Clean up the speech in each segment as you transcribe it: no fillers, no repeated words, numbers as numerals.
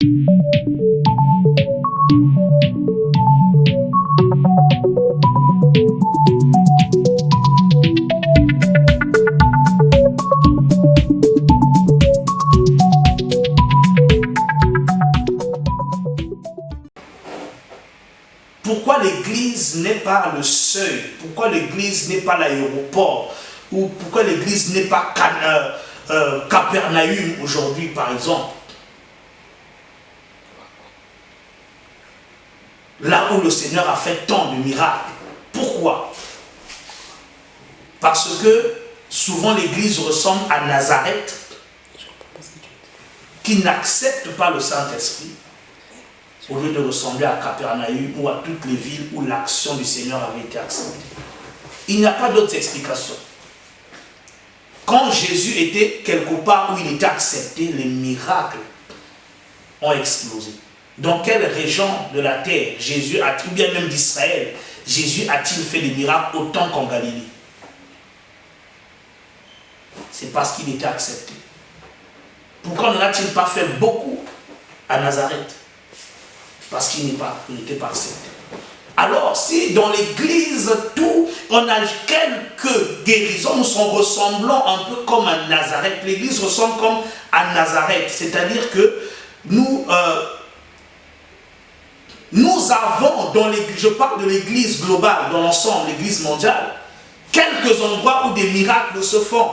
Pourquoi l'église n'est pas le seuil? Pourquoi l'église n'est pas l'aéroport? Ou pourquoi l'église n'est pas Capernaum aujourd'hui, par exemple? Là où le Seigneur a fait tant de miracles. Pourquoi? Parce que souvent l'église ressemble à Nazareth, qui n'accepte pas le Saint-Esprit, au lieu de ressembler à Capernaum ou à toutes les villes où l'action du Seigneur avait été acceptée. Il n'y a pas d'autres explications. Quand Jésus était quelque part où il était accepté, les miracles ont explosé. Dans quelle région de la terre Jésus a, ou bien même d'Israël, Jésus a-t-il fait des miracles autant qu'en Galilée? C'est parce qu'il était accepté. Pourquoi n'en a-t-il pas fait beaucoup à Nazareth? Parce qu'il n'était pas accepté. Alors, si dans l'église, on a quelques guérisons, nous sommes ressemblants un peu comme à Nazareth. L'église ressemble comme à Nazareth. C'est-à-dire que nous avons dans l'église, je parle de l'église globale, dans l'ensemble, l'église mondiale, quelques endroits où des miracles se font.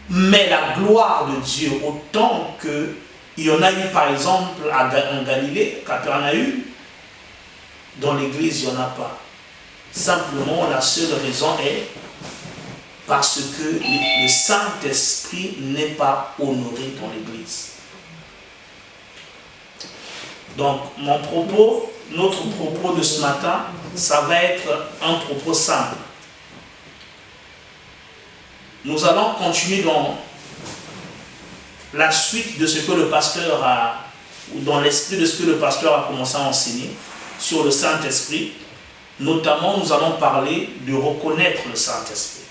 Mais la gloire de Dieu, autant que il y en a eu par exemple en Galilée, Capernaum, dans l'église il n'y en a pas. Simplement la seule raison est parce que le Saint-Esprit n'est pas honoré dans l'église. Donc notre propos de ce matin, ça va être un propos simple. Nous allons continuer dans la suite de ce que le pasteur a, ou dans l'esprit de ce que le pasteur a commencé à enseigner sur le Saint-Esprit. Notamment, nous allons parler de reconnaître le Saint-Esprit.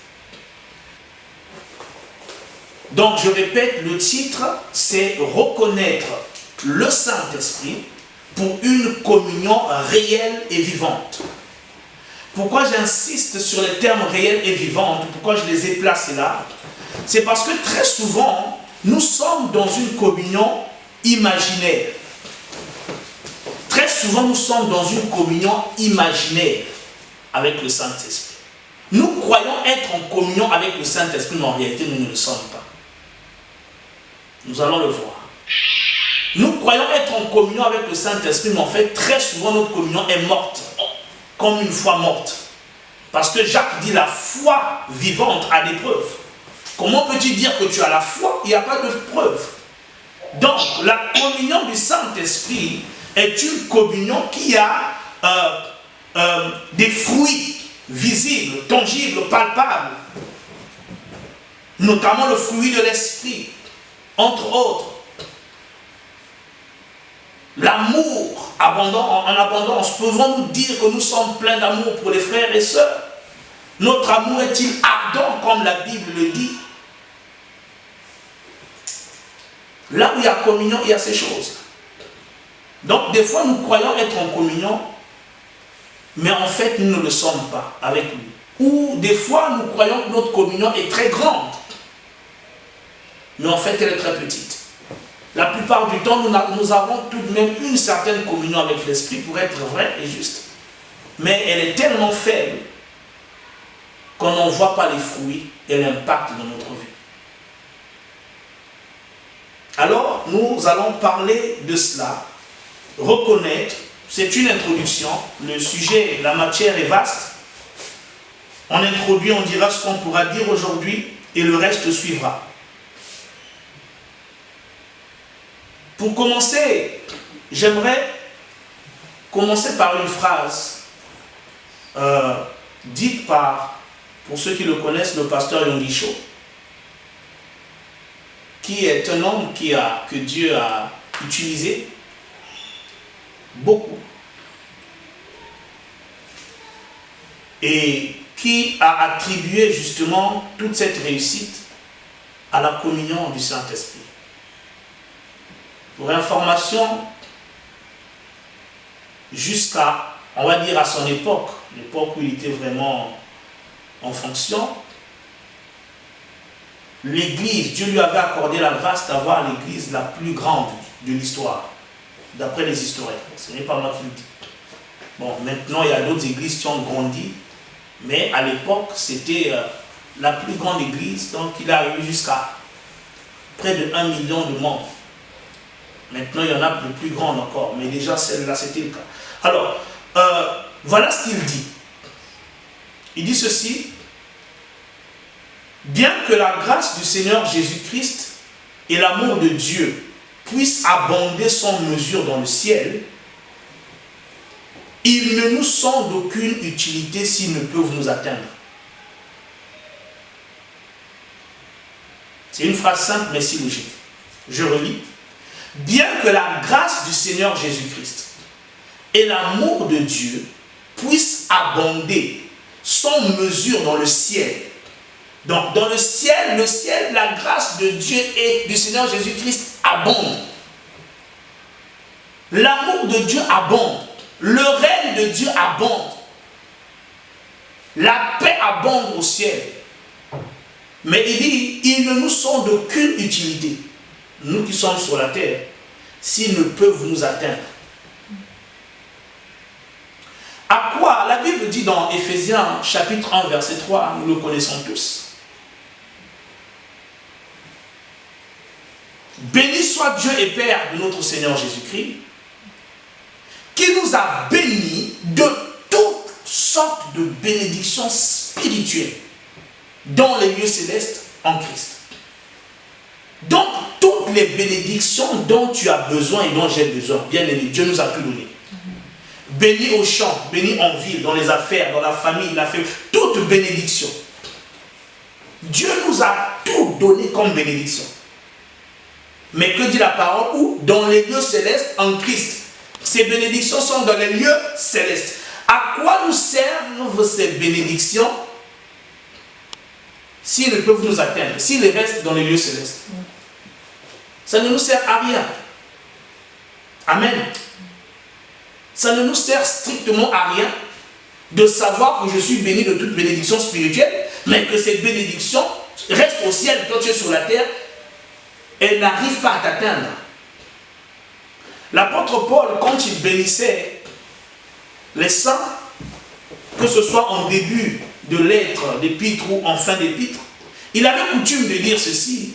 Donc, je répète, le titre, c'est reconnaître le Saint-Esprit pour une communion réelle et vivante. Pourquoi j'insiste sur les termes réels et vivants? Pourquoi je les ai placés là? C'est parce que très souvent, nous sommes dans une communion imaginaire. Très souvent, nous sommes dans une communion imaginaire avec le Saint-Esprit. Nous croyons être en communion avec le Saint-Esprit, mais en réalité, nous ne le sommes pas. Nous allons le voir. Nous croyons être en communion avec le Saint-Esprit, mais en fait, très souvent, notre communion est morte, comme une foi morte. Parce que Jacques dit la foi vivante a des preuves. Comment peux-tu dire que tu as la foi? Il n'y a pas de preuve. Donc, la communion du Saint-Esprit est une communion qui a des fruits visibles, tangibles, palpables. Notamment le fruit de l'Esprit, entre autres. L'amour en abondance. Pouvons-nous dire que nous sommes pleins d'amour pour les frères et sœurs? Notre amour est-il ardent comme la Bible le dit? Là où il y a communion, il y a ces choses. Donc des fois nous croyons être en communion, mais en fait nous ne le sommes pas avec lui. Ou des fois nous croyons que notre communion est très grande, mais en fait elle est très petite. La plupart du temps, nous avons tout de même une certaine communion avec l'Esprit pour être vrai et juste. Mais elle est tellement faible qu'on n'en voit pas les fruits et l'impact dans notre vie. Alors, nous allons parler de cela. Reconnaître, c'est une introduction. Le sujet, la matière est vaste. On introduit, on dira ce qu'on pourra dire aujourd'hui et le reste suivra. Pour commencer, j'aimerais commencer par une phrase dite par, pour ceux qui le connaissent, le pasteur Yonggi Cho, qui est un homme que Dieu a utilisé beaucoup et qui a attribué justement toute cette réussite à la communion du Saint-Esprit. Pour information, jusqu'à, on va dire à son époque, l'époque où il était vraiment en fonction, l'Église, Dieu lui avait accordé la grâce d'avoir l'Église la plus grande de l'histoire, d'après les historiens. Ce n'est pas moi qui le dis. Bon, maintenant, il y a d'autres églises qui ont grandi, mais à l'époque, c'était la plus grande église, donc il est arrivé jusqu'à près de 1 million de membres. Maintenant, il y en a de plus grandes encore, mais déjà, celle-là, c'était le cas. Alors, voilà ce qu'il dit. Il dit ceci: bien que la grâce du Seigneur Jésus-Christ et l'amour de Dieu puissent abonder sans mesure dans le ciel, ils ne nous sont d'aucune utilité s'ils ne peuvent nous atteindre. C'est une phrase simple mais si logique. Je relis. Bien que la grâce du Seigneur Jésus-Christ et l'amour de Dieu puissent abonder sans mesure dans le ciel. Donc dans le ciel, la grâce de Dieu et du Seigneur Jésus-Christ abonde. L'amour de Dieu abonde. Le règne de Dieu abonde. La paix abonde au ciel. Mais il dit, ils ne nous sont d'aucune utilité, nous qui sommes sur la terre, s'ils ne peuvent nous atteindre. À quoi? La Bible dit dans Éphésiens chapitre 1 verset 3, nous le connaissons tous. Béni soit Dieu et Père de notre Seigneur Jésus-Christ, qui nous a bénis de toutes sortes de bénédictions spirituelles dans les lieux célestes en Christ. Donc, toutes les bénédictions dont tu as besoin et dont j'ai besoin, bien aimé, Dieu nous a tout donné. Béni au champ, béni en ville, dans les affaires, dans la famille, toute bénédiction. Dieu nous a tout donné comme bénédiction. Mais que dit la parole? Où? Dans les lieux célestes en Christ. Ces bénédictions sont dans les lieux célestes. À quoi nous servent ces bénédictions s'ils ne peuvent nous atteindre, s'ils restent dans les lieux célestes? Ça ne nous sert à rien. Amen. Ça ne nous sert strictement à rien de savoir que je suis béni de toute bénédiction spirituelle, mais que ces bénédictions restent au ciel quand tu es sur la terre et n'arrivent pas à t'atteindre. L'apôtre Paul, quand il bénissait les saints, que ce soit en début de lettre, d'épître ou en fin d'épître, il avait coutume de dire ceci: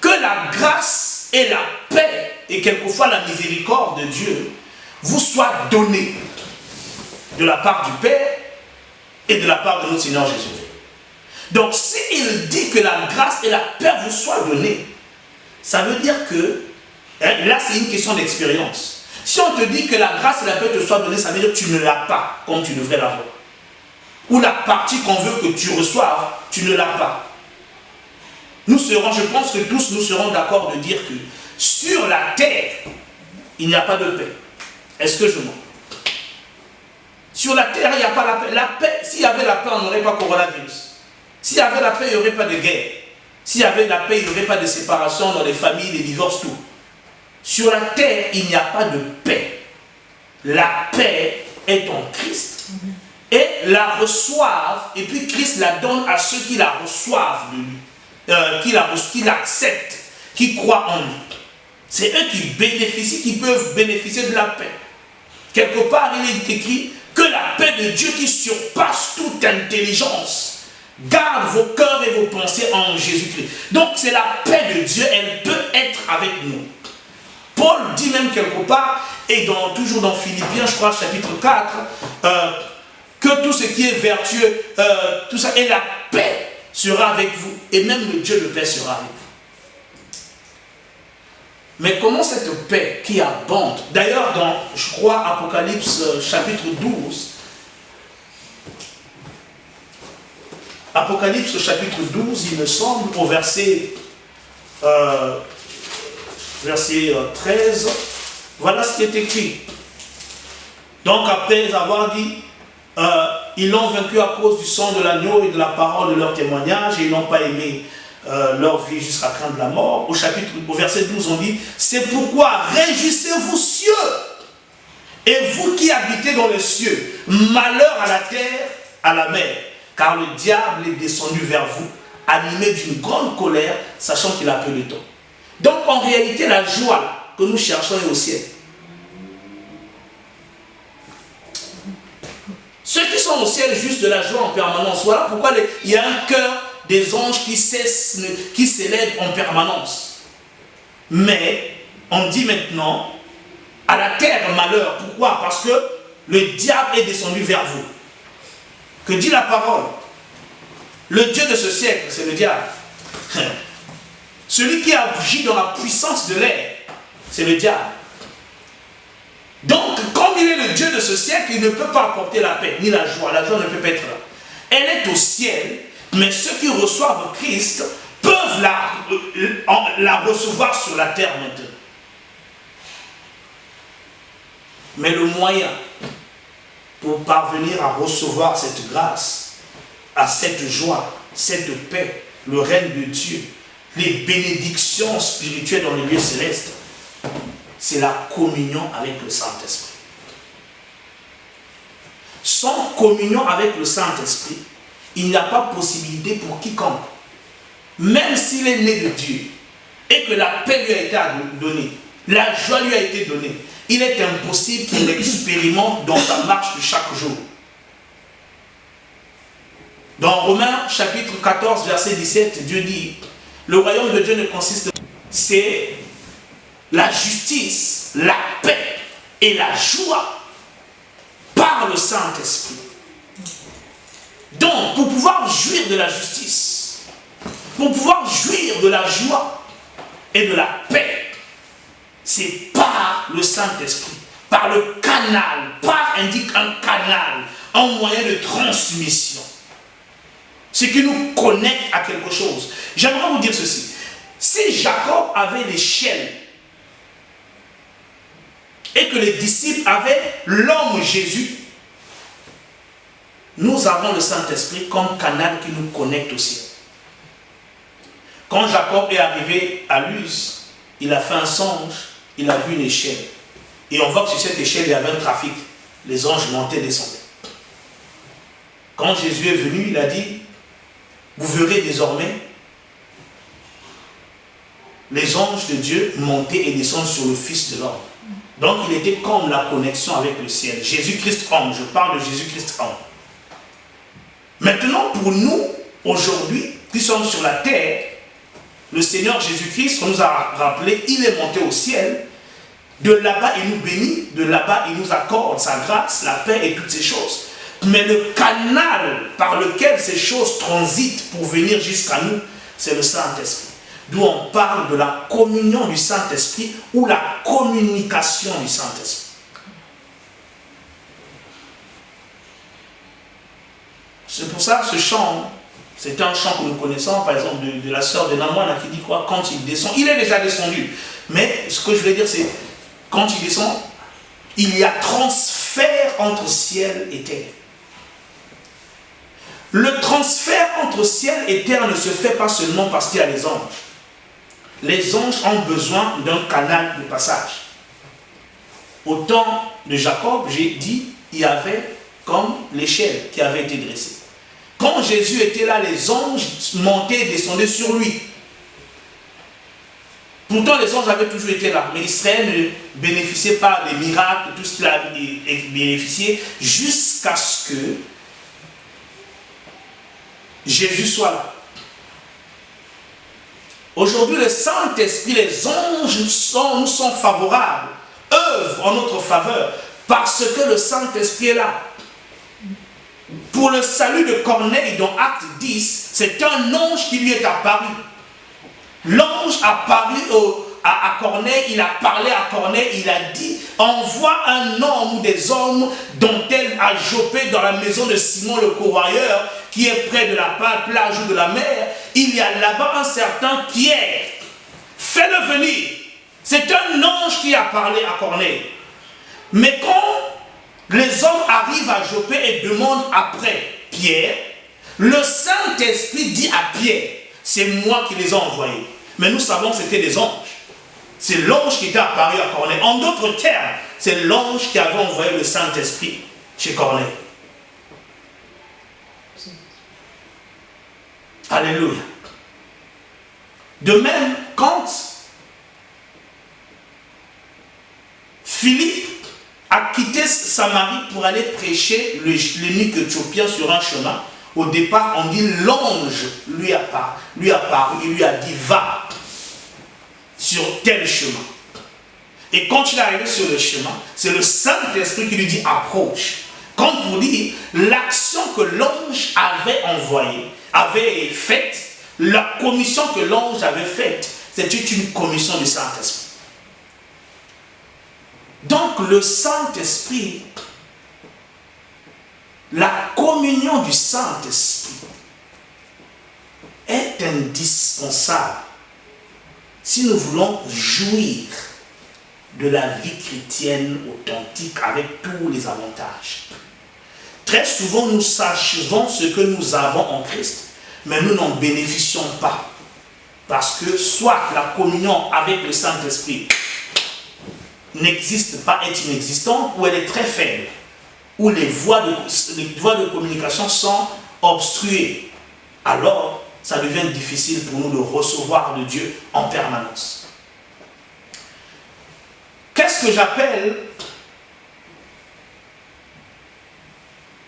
que la grâce et la paix et quelquefois la miséricorde de Dieu vous soient données de la part du Père et de la part de notre Seigneur Jésus. Donc s'il dit que la grâce et la paix vous soient données, ça veut dire que, là c'est une question d'expérience. Si on te dit que la grâce et la paix te soient données, ça veut dire que tu ne l'as pas comme tu devrais l'avoir. Ou la partie qu'on veut que tu reçoives, tu ne l'as pas. Nous serons, je pense que tous nous serons d'accord de dire que sur la terre, il n'y a pas de paix. Est-ce que je mens? Sur la terre, il n'y a pas la paix. La paix, s'il y avait la paix, on n'aurait pas coronavirus. S'il y avait la paix, il n'y aurait pas de guerre. S'il y avait la paix, il n'y aurait pas de séparation dans les familles, des divorces, tout. Sur la terre, il n'y a pas de paix. La paix est en Christ. Et la reçoivent, et puis Christ la donne à ceux qui la reçoivent de lui, qui l'acceptent, qui croient en lui. C'est eux qui bénéficient, qui peuvent bénéficier de la paix. Quelque part, il est écrit que la paix de Dieu qui surpasse toute intelligence garde vos cœurs et vos pensées en Jésus-Christ. Donc c'est la paix de Dieu, elle peut être avec nous. Paul dit même quelque part, et toujours dans Philippiens, je crois, chapitre 4, que tout ce qui est vertueux, tout ça, et la paix sera avec vous, et même le Dieu de paix sera avec vous. Mais comment cette paix qui abonde, d'ailleurs dans, je crois, Apocalypse chapitre 12, Apocalypse chapitre 12, il me semble, au verset 13, voilà ce qui est écrit. Donc après avoir dit, ils l'ont vaincu à cause du sang de l'agneau et de la parole de leur témoignage, et ils n'ont pas aimé leur vie jusqu'à craindre la mort. Au verset 12, on dit, c'est pourquoi réjouissez-vous cieux, et vous qui habitez dans les cieux, malheur à la terre, à la mer, car le diable est descendu vers vous, animé d'une grande colère, sachant qu'il a peu de temps. Donc en réalité, la joie que nous cherchons est au ciel. Ceux qui sont au ciel juste de la joie en permanence, voilà pourquoi il y a un cœur des anges qui s'élèvent en permanence. Mais on dit maintenant, à la terre malheur. Pourquoi? Parce que le diable est descendu vers vous. Que dit la parole? Le Dieu de ce siècle, c'est le diable. Celui qui agit dans la puissance de l'air, c'est le diable. Donc, comme il est le Dieu de ce siècle, il ne peut pas apporter la paix, ni la joie. La joie ne peut pas être là. Elle est au ciel, mais ceux qui reçoivent Christ peuvent la recevoir sur la terre maintenant. Mais le moyen pour parvenir à recevoir cette grâce, à cette joie, cette paix, le règne de Dieu, les bénédictions spirituelles dans les lieux célestes, c'est la communion avec le Saint-Esprit. Sans communion avec le Saint-Esprit, il n'y a pas possibilité pour quiconque, même s'il est né de Dieu, et que la paix lui a été donnée, la joie lui a été donnée, il est impossible qu'il l'expérimente dans sa marche de chaque jour. Dans Romains chapitre 14, verset 17, Dieu dit, le royaume de Dieu ne consiste pas, c'est la justice, la paix et la joie par le Saint-Esprit. Donc, pour pouvoir jouir de la justice, pour pouvoir jouir de la joie et de la paix, c'est par le Saint-Esprit, par le canal, par indique un canal, un moyen de transmission. Ce qui nous connecte à quelque chose. J'aimerais vous dire ceci. Si Jacob avait l'échelle et que les disciples avaient l'homme Jésus, nous avons le Saint-Esprit comme canal qui nous connecte au ciel. Quand Jacob est arrivé à Luz, il a fait un songe, il a vu une échelle. Et on voit que sur cette échelle, il y avait un trafic. Les anges montaient et descendaient. Quand Jésus est venu, il a dit, vous verrez désormais les anges de Dieu monter et descendre sur le Fils de l'homme. Donc il était comme la connexion avec le ciel. Jésus-Christ homme, je parle de Jésus-Christ homme. Maintenant, pour nous, aujourd'hui, qui sommes sur la terre, le Seigneur Jésus-Christ, on nous a rappelé, il est monté au ciel. De là-bas, il nous bénit. De là-bas, il nous accorde sa grâce, la paix et toutes ces choses. Mais le canal par lequel ces choses transitent pour venir jusqu'à nous, c'est le Saint-Esprit. D'où on parle de la communion du Saint-Esprit ou la communication du Saint-Esprit. C'est pour ça que ce chant, c'est un chant que nous connaissons, par exemple, de la sœur de Namwana qui dit quoi? Quand il descend, il est déjà descendu. Mais ce que je veux dire, c'est quand il descend, il y a transfert entre ciel et terre. Le transfert entre ciel et terre ne se fait pas seulement parce qu'il y a les anges. Les anges ont besoin d'un canal de passage. Au temps de Jacob, j'ai dit, il y avait comme l'échelle qui avait été dressée. Quand Jésus était là, les anges montaient et descendaient sur lui. Pourtant, les anges avaient toujours été là, mais Israël ne bénéficiait pas des miracles, tout ce qu'il a bénéficié, jusqu'à ce que Jésus soit là. Aujourd'hui, le Saint-Esprit, les anges nous sont favorables, œuvrent en notre faveur, parce que le Saint-Esprit est là. Pour le salut de Corneille, dans Acte 10, c'est un ange qui lui est apparu. L'ange a paru à Corneille, il a parlé à Corneille, il a dit, envoie un homme ou des hommes dont elle a Joppé dans la maison de Simon le courroyeur, qui est près de la plage de la mer. Il y a là-bas un certain Pierre. Fais-le venir. C'est un ange qui a parlé à Corneille. Mais quand les hommes arrivent à Joppé et demandent après Pierre, le Saint-Esprit dit à Pierre, c'est moi qui les ai envoyés. Mais nous savons que c'était des anges. C'est l'ange qui était apparu à Corneille. En d'autres termes, c'est l'ange qui avait envoyé le Saint-Esprit chez Corneille. Alléluia. De même, quand Philippe a quitté Samarie pour aller prêcher l'eunuque éthiopien sur un chemin, au départ, on dit l'ange lui a paru, il lui a dit va sur tel chemin. Et quand il est arrivé sur le chemin, c'est le Saint-Esprit qui lui dit approche. Comme pour dire, l'action que l'ange avait envoyée, avait faite, la commission que l'ange avait faite, c'était une commission du Saint-Esprit. Donc le Saint-Esprit, la communion du Saint-Esprit est indispensable si nous voulons jouir de la vie chrétienne authentique avec tous les avantages. Très souvent, nous sachons ce que nous avons en Christ, mais nous n'en bénéficions pas. Parce que soit la communion avec le Saint-Esprit n'existe pas, est inexistante, ou elle est très faible, où les voies de communication sont obstruées. Alors, ça devient difficile pour nous de recevoir de Dieu en permanence. Qu'est-ce que j'appelle...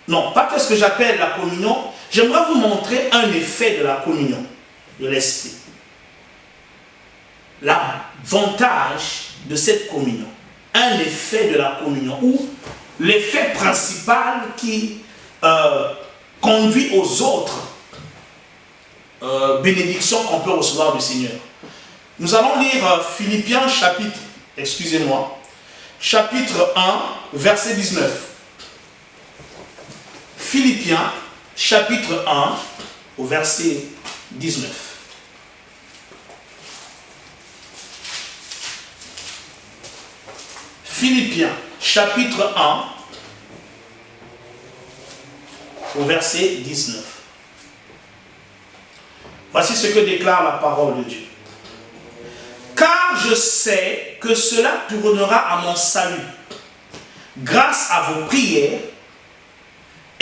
Non, pas qu'est-ce que j'appelle la communion. J'aimerais vous montrer un effet de la communion, de l'esprit. L'avantage de cette communion. Un effet de la communion, ou l'effet principal qui conduit aux autres bénédictions qu'on peut recevoir du Seigneur. Nous allons lire Philippiens chapitre 1, verset 19. Philippiens, chapitre 1, au verset 19. Philippiens, chapitre 1, au verset 19. Voici ce que déclare la parole de Dieu. Car je sais que cela tournera à mon salut, grâce à vos prières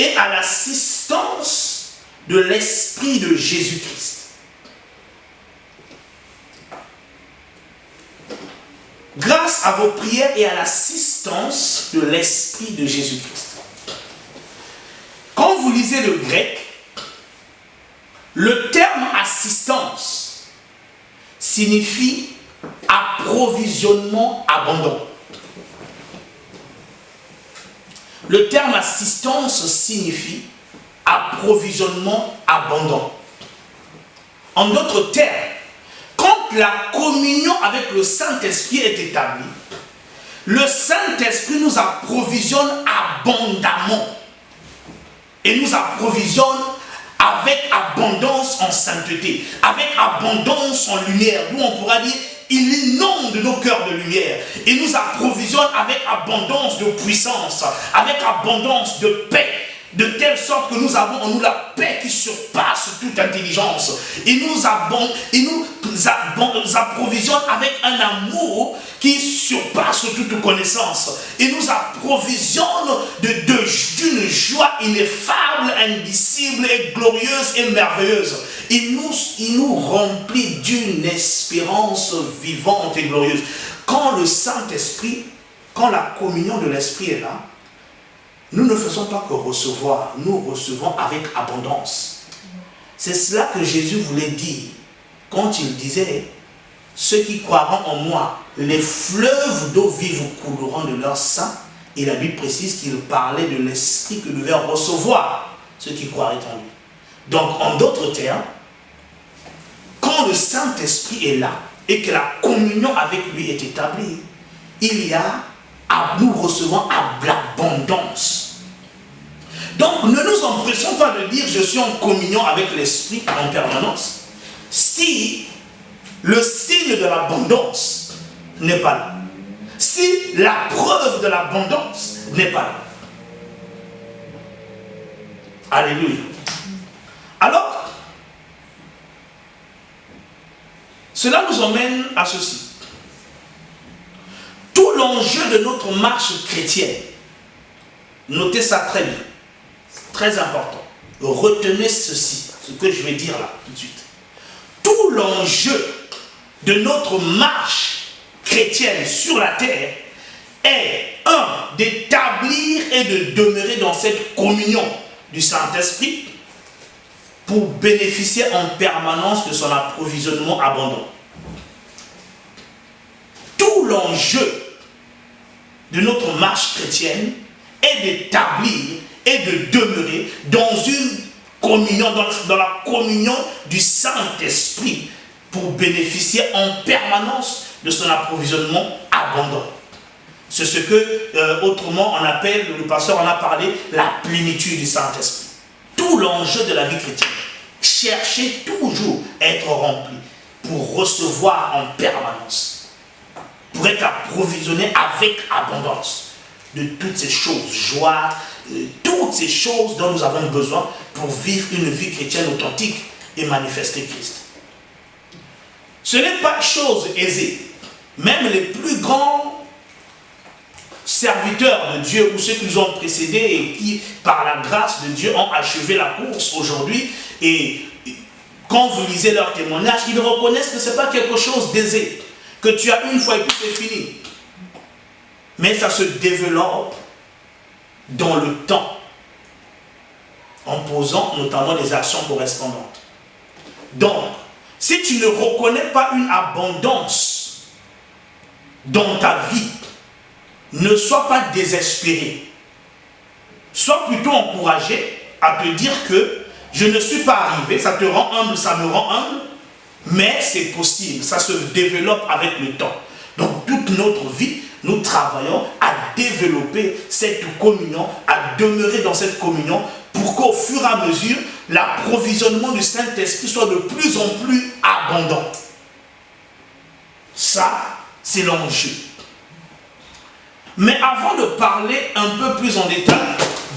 et à l'assistance de l'Esprit de Jésus-Christ. Grâce à vos prières et à l'assistance de l'Esprit de Jésus-Christ. Quand vous lisez le grec, le terme assistance signifie approvisionnement abondant. Le terme assistance signifie approvisionnement abondant. En d'autres termes, quand la communion avec le Saint-Esprit est établie, le Saint-Esprit nous approvisionne abondamment et nous approvisionne avec abondance en sainteté, avec abondance en lumière, où on pourra dire il inonde nos cœurs de lumière et nous approvisionne avec abondance de puissance, avec abondance de paix, de telle sorte que nous avons en nous la paix qui surpasse toute intelligence. Il nous approvisionne avec un amour qui surpasse toute connaissance. Il nous approvisionne d'une joie ineffable, indicible et glorieuse et merveilleuse. Il nous remplit d'une espérance vivante et glorieuse. Quand le Saint-Esprit, quand la communion de l'Esprit est là, nous ne faisons pas que recevoir, nous recevons avec abondance. C'est cela que Jésus voulait dire quand il disait « Ceux qui croiront en moi, les fleuves d'eau vive couleront de leur sein ». Et la Bible précise qu'il parlait de l'Esprit que devaient recevoir ceux qui croiraient en lui. Donc, en d'autres termes, quand le Saint-Esprit est là et que la communion avec lui est établie, nous recevons à l'abondance. Donc, ne nous empressons pas de dire « je suis en communion avec l'Esprit en permanence » si le signe de l'abondance n'est pas là. Si la preuve de l'abondance n'est pas là. Alléluia. Alors, Cela nous emmène à ceci. Tout l'enjeu de notre marche chrétienne, notez ça très bien, c'est très important. Retenez ceci, ce que je vais dire là, tout de suite. Tout l'enjeu de notre marche chrétienne sur la terre est, d'établir et de demeurer dans cette communion du Saint-Esprit pour bénéficier en permanence de son approvisionnement abondant. Tout l'enjeu de notre marche chrétienne est d'établir et de demeurer dans une communion, dans la communion du Saint-Esprit pour bénéficier en permanence de son approvisionnement abondant. C'est ce que, autrement, on appelle, le pasteur en a parlé, la plénitude du Saint-Esprit. Tout l'enjeu de la vie chrétienne. Cherchez toujours à être rempli pour recevoir en permanence, pour être approvisionné avec abondance de toutes ces choses, joie, toutes ces choses dont nous avons besoin pour vivre une vie chrétienne authentique et manifester Christ. Ce n'est pas chose aisée. Même les plus grands serviteurs de Dieu ou ceux qui nous ont précédés et qui, par la grâce de Dieu, ont achevé la course aujourd'hui, et quand vous lisez leurs témoignages, ils reconnaissent que ce n'est pas quelque chose d'aisé, que tu as une fois et puis c'est fini. Mais ça se développe dans le temps, en posant notamment des actions correspondantes. Donc, si tu ne reconnais pas une abondance dans ta vie, ne sois pas désespéré. Sois plutôt encouragé à te dire que je ne suis pas arrivé, ça te rend humble, ça me rend humble, mais c'est possible, ça se développe avec le temps. Donc toute notre vie, nous travaillons à développer cette communion, à demeurer dans cette communion, pour qu'au fur et à mesure, l'approvisionnement du Saint-Esprit soit de plus en plus abondant. Ça, c'est l'enjeu. Mais avant de parler un peu plus en détail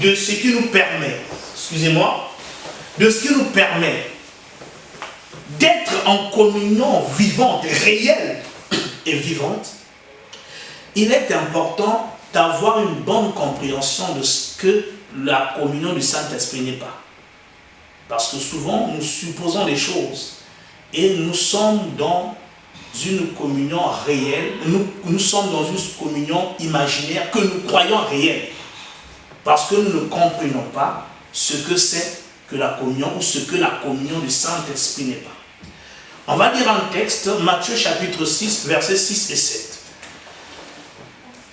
de ce qui nous permet, de ce qui nous permet d'être en communion vivante, réelle et vivante, il est important d'avoir une bonne compréhension de ce que la communion du Saint-Esprit n'est pas. Parce que souvent, nous supposons des choses et nous sommes dans une communion réelle, nous sommes dans une communion imaginaire que nous croyons réelle. Parce que nous ne comprenons pas ce que c'est que la communion ou ce que la communion du Saint-Esprit n'est pas. On va lire un texte, Matthieu chapitre 6, versets 6 et 7.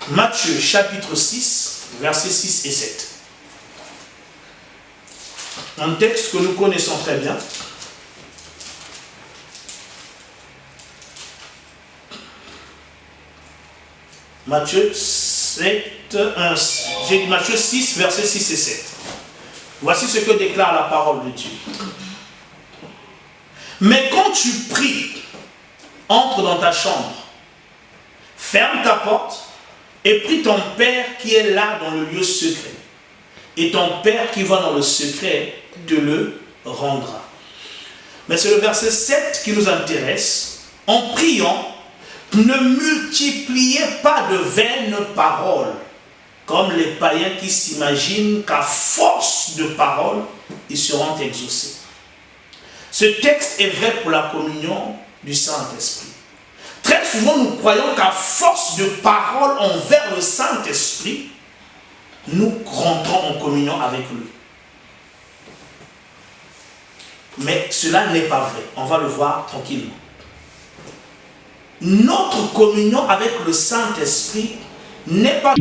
Matthieu chapitre 6, versets 6 et 7. Un texte que nous connaissons très bien. Matthieu 6, versets 6 et 7. Voici ce que déclare la parole de Dieu. Mais quand tu pries, entre dans ta chambre, ferme ta porte et prie ton Père qui est là dans le lieu secret. Et ton Père qui va dans le secret te le rendra. Mais c'est le verset 7 qui nous intéresse. En priant, ne multipliez pas de vaines paroles, comme les païens qui s'imaginent qu'à force de paroles, ils seront exaucés. Ce texte est vrai pour la communion du Saint-Esprit. Très souvent, nous croyons qu'à force de paroles envers le Saint-Esprit, nous rentrons en communion avec lui. Mais cela n'est pas vrai. On va le voir tranquillement. Notre communion avec le Saint-Esprit n'est pas